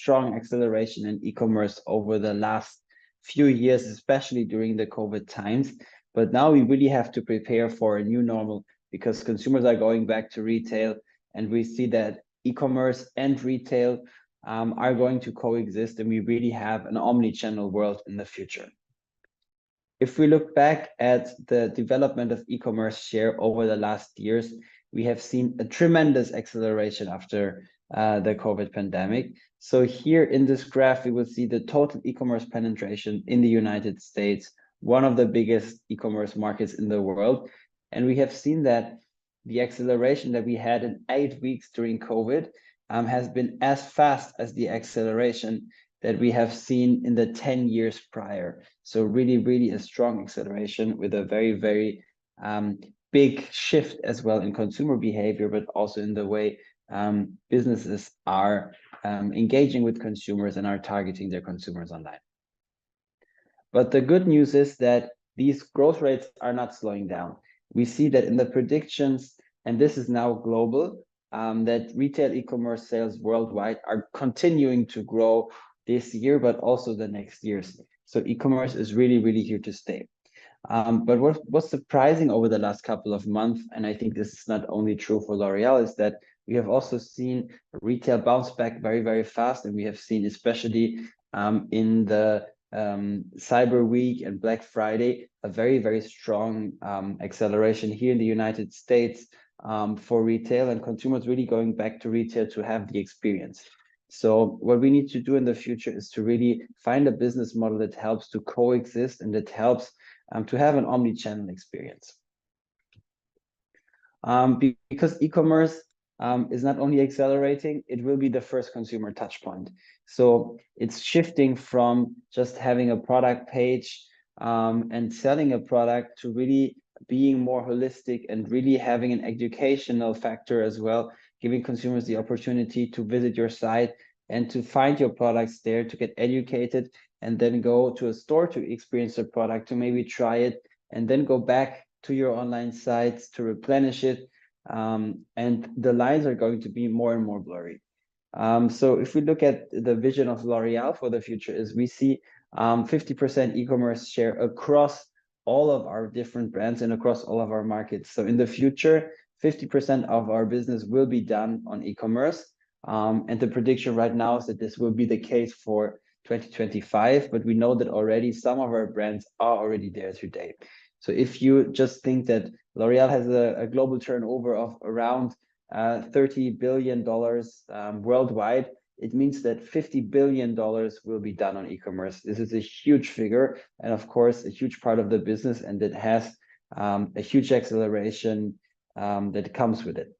strong acceleration in e-commerce over the last few years, especially during the COVID times. But now we really have to prepare for a new normal because consumers are going back to retail, and we see that e-commerce and retail are going to coexist, and we really have an omni-channel world in the future. If we look back at the development of e-commerce share over the last years, we have seen a tremendous acceleration after the COVID pandemic. So here in this graph, we will see the total e-commerce penetration in the United States, one of the biggest e-commerce markets in the world. And we have seen that the acceleration that we had in 8 weeks during COVID has been as fast as the acceleration that we have seen in the 10 years prior. So really, really a strong acceleration with a very, very big shift as well in consumer behavior, but also in the way businesses are engaging with consumers and are targeting their consumers online. But the good news is that these growth rates are not slowing down. We see that in the predictions, and this is now global, that retail e-commerce sales worldwide are continuing to grow this year, but also the next years. So e-commerce is really, really here to stay. But what's surprising over the last couple of months, and I think this is not only true for L'Oreal, is that we have also seen retail bounce back very, very fast. And we have seen, especially in the Cyber Week and Black Friday, a very, very strong acceleration here in the United States for retail, and consumers really going back to retail to have the experience. So what we need to do in the future is to really find a business model that helps to coexist and that helps to have an omni-channel experience. Because e-commerce is not only accelerating, it will be the first consumer touch point. So it's shifting from just having a product page and selling a product to really being more holistic and really having an educational factor as well, giving consumers the opportunity to visit your site and to find your products there, to get educated, and then go to a store to experience the product, to maybe try it, and then go back to your online sites to replenish it. And the lines are going to be more and more blurry. So if we look at the vision of L'Oreal for the future, is we see 50% e-commerce share across all of our different brands and across all of our markets. So in the future, 50% of our business will be done on e-commerce. And the prediction right now is that this will be the case for 2025, but we know that already some of our brands are already there today. So if you just think that L'Oreal has a global turnover of around $30 billion worldwide, it means that $50 billion will be done on e-commerce. This is a huge figure, and of course, a huge part of the business, and it has a huge acceleration that comes with it.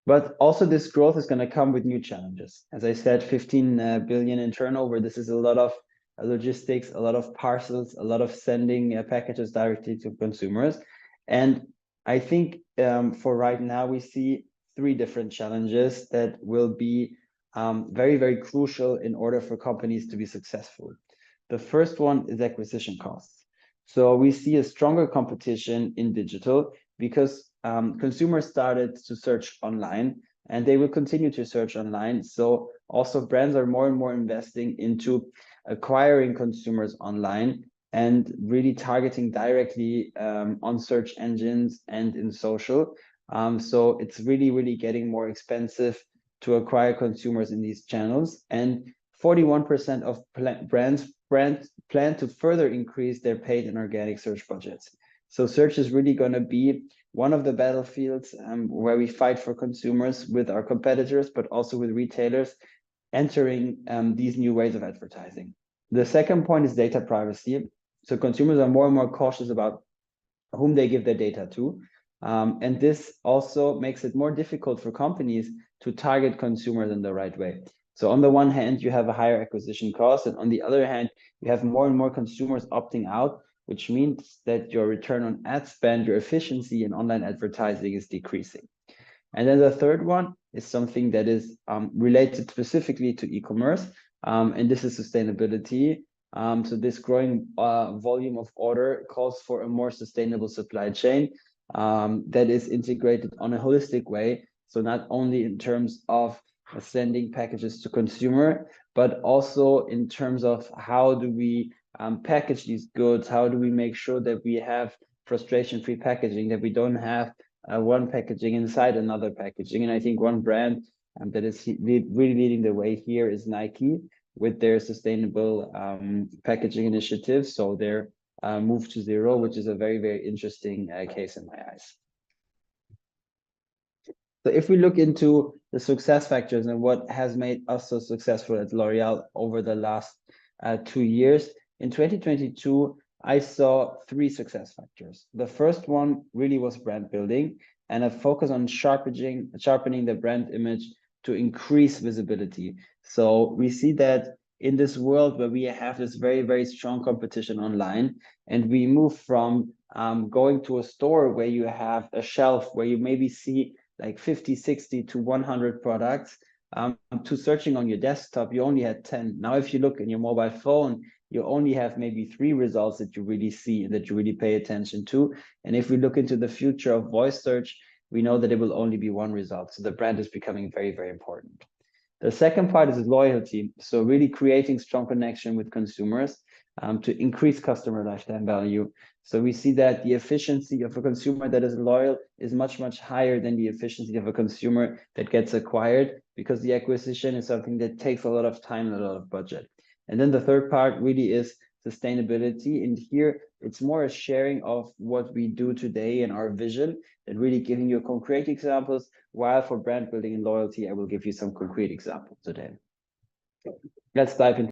But also this growth is going to come with new challenges. As I said, 15 billion in turnover. This is a lot of logistics, a lot of parcels, a lot of sending packages directly to consumers. And I think for right now, we see 3 different challenges that will be very, very crucial in order for companies to be successful. The first one is acquisition costs. So we see a stronger competition in digital because consumers started to search online, and they will continue to search online. So also brands are more and more investing into acquiring consumers online and really targeting directly on search engines and in social. So it's really, really getting more expensive to acquire consumers in these channels. And 41% of brands plan to further increase their paid and organic search budgets. So search is really going to be one of the battlefields where we fight for consumers with our competitors, but also with retailers entering these new ways of advertising. The second point is data privacy. So consumers are more and more cautious about whom they give their data to. And this also makes it more difficult for companies to target consumers in the right way. So on the one hand, you have a higher acquisition cost, and on the other hand, you have more and more consumers opting out, which means that your return on ad spend, your efficiency in online advertising is decreasing. And then the third one is something that is related specifically to e-commerce, and this is sustainability. So this growing volume of order calls for a more sustainable supply chain that is integrated on a holistic way. So not only in terms of sending packages to consumer, but also in terms of how do we package these goods, how do we make sure that we have frustration-free packaging, that we don't have one packaging inside another packaging. And I think one brand that is really leading the way here is Nike with their sustainable packaging initiative. So their move to zero, which is a very, very interesting case in my eyes. So if we look into the success factors and what has made us so successful at L'Oreal over the last 2 years, in 2022, I saw 3 success factors. The first one really was brand building and a focus on sharpening the brand image to increase visibility. So we see that in this world where we have this very, very strong competition online, and we move from going to a store where you have a shelf where you maybe see like 50, 60 to 100 products, to searching on your desktop, you only had 10. Now, if you look in your mobile phone, you only have maybe 3 results that you really see and that you really pay attention to. And if we look into the future of voice search, we know that it will only be 1 result. So the brand is becoming very, very important. The second part is loyalty. So really creating strong connection with consumers to increase customer lifetime value. So we see that the efficiency of a consumer that is loyal is much, much higher than the efficiency of a consumer that gets acquired, because the acquisition is something that takes a lot of time and a lot of budget. And then the third part really is sustainability. And here it's more a sharing of what we do today and our vision, and really giving you concrete examples, while for brand building and loyalty, I will give you some concrete examples today. Let's dive into